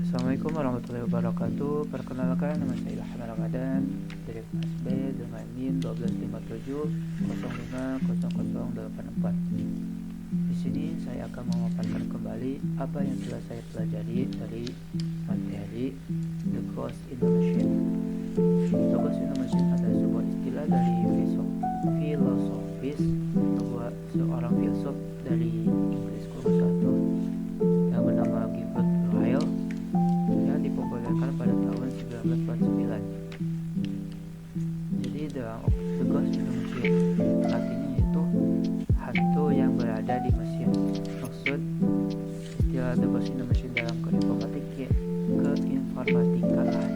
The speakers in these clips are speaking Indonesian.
Assalamualaikum warahmatullahi wabarakatuh. Perkenalkan, nama saya Ilham Ramadan dari kelas B dengan NIM 1257050084. Di sini saya akan memaparkan kembali apa yang telah saya pelajari dari materi The Ghost in the Machine. The Ghost in the Machine adalah sebuah istilah dari filosofis, seorang filsuf dari Inggris kurun satu yang bernama Gifford Ryle yang dipopulerkan pada tahun 1949. Jadi dalam The Ghost in the Machine artinya itu hantu yang berada di mesin. Maksud istilah The Ghost in the Machine dalam keinformatikaan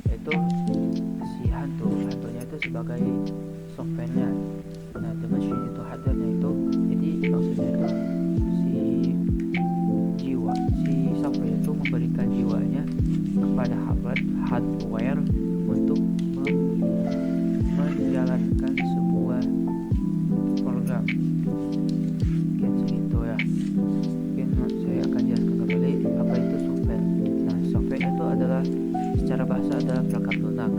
yaitu si hantunya itu sebagai softwarenya. Nah, The Machine itu hardware-nya itu, jadi maksudnya itu si software itu memberikan jiwanya kepada hardware untuk menjalankan sebuah program. Mungkin segitu ya. Mungkin saya akan jelaskan kembali apa itu software. Nah, software itu adalah secara bahasa adalah perangkat lunak.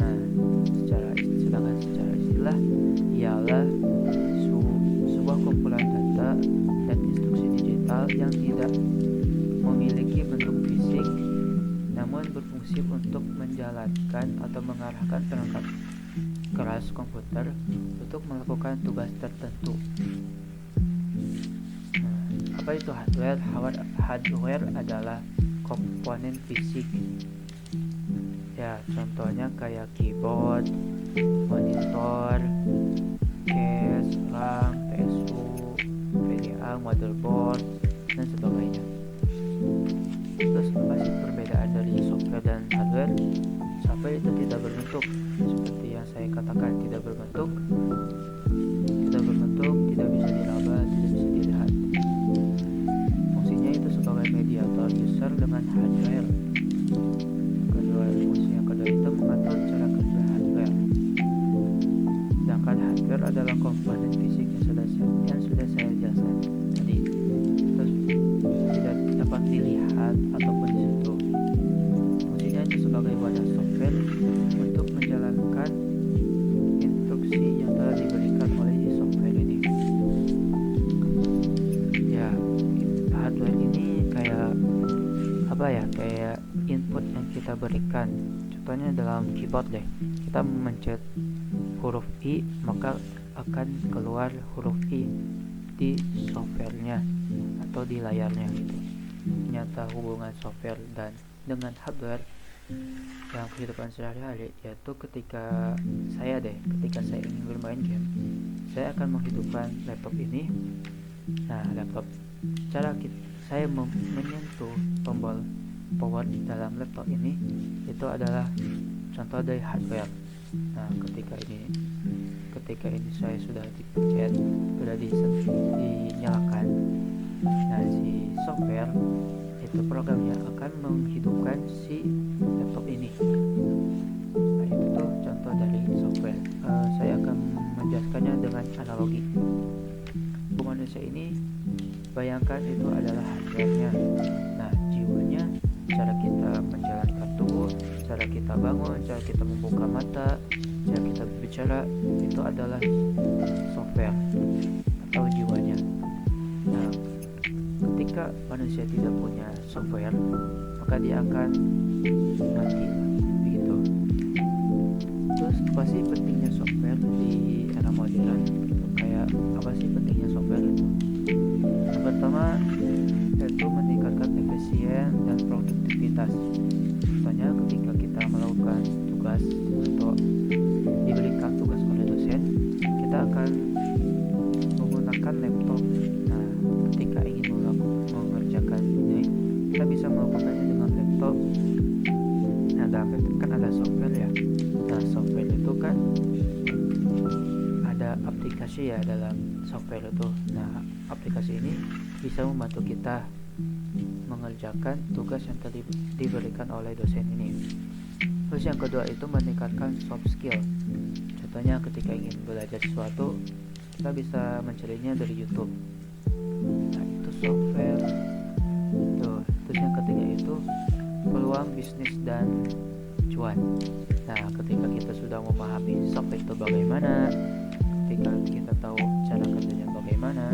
Nah, sedangkan secara istilah ialah sebuah kumpulan data dan instruksi digital yang tidak memiliki bentuk fisik namun berfungsi untuk menjalankan atau mengarahkan perangkat keras komputer untuk melakukan tugas tertentu. Nah, apa itu hardware? Hardware adalah komponen fisik. Ya, contohnya kayak keyboard, monitor, case, RAM, PSU, VGA, motherboard, dan sebagainya. Terus apa sih perbedaan dari software dan hardware? Software itu tidak berbentuk, seperti yang saya katakan, tidak berbentuk, tidak bisa diraba, tidak bisa dilihat. Fungsinya itu sebagai mediator user dengan hardware. Fungsi yang kedua itu mengatur cara kerja hardware. Sedangkan hardware adalah komponen fisik yang sudah saya jelaskan tadi, terus tidak dapat dilihat ataupun disentuh. Fungsinya itu sebagai wadah software untuk menjalankan instruksi yang telah diberikan oleh software ini. Ya, hardware ini kayak input yang kita berikan. Contohnya dalam keyboard deh, kita memencet huruf I maka akan keluar huruf I di softwarenya atau di layarnya gitu. Ternyata hubungan software dan dengan hardware dalam kehidupan sehari-hari yaitu ketika saya ingin bermain game, saya akan menghidupkan laptop ini. Nah, saya menyentuh tombol power di dalam laptop ini itu adalah contoh dari hardware. Nah, ketika ini saya sudah dipencet, sudah dinyalakan, nah si software itu programnya akan menghidupkan si laptop ini. Nah, itu tuh contoh dari software. Saya akan menjelaskannya dengan analogi. Manusia ini, bayangkan itu adalah hardware-nya. Nah, jiwanya, cara kita menjalankan tubuh, cara kita bangun, cara kita membuka mata, cara kita berbicara, itu adalah software atau jiwanya. Nah, ketika manusia tidak punya software, maka dia akan mati, begitu. Terus apa sih pentingnya software di era modern? Kayak apa sih pentingnya software itu? Yang pertama yaitu meningkatkan efisien dan produktivitas. Contohnya ketika kita melakukan tugas atau diberikan tugas oleh dosen, kita akan menggunakan laptop. Nah, ketika ingin mengerjakan ini, kita bisa melakukannya dengan laptop. Nah, dalam laptop kan ada software ya. Nah, software itu kan ada aplikasi ya dalam software itu. Nah, aplikasi ini bisa membantu kita mengerjakan tugas yang tadi diberikan oleh dosen ini. Terus yang kedua itu meningkatkan soft skill. Contohnya ketika ingin belajar sesuatu, kita bisa mencarinya dari YouTube. Nah, itu software. Terus yang ketiga itu peluang bisnis dan cuan. Nah, ketika kita sudah memahami software itu bagaimana, ketika kita tahu cara kerjanya bagaimana,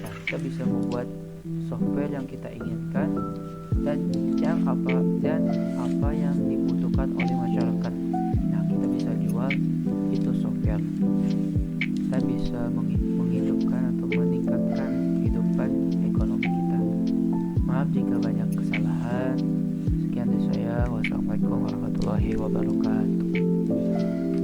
nah kita bisa membuat software yang kita inginkan dan apa yang dibutuhkan oleh masyarakat. Nah, kita bisa jual itu software. Kita bisa menghidupkan atau meningkatkan kehidupan ekonomi kita. Maaf jika banyak kesalahan. Sekian dari saya. Wassalamualaikum warahmatullahi wabarakatuh.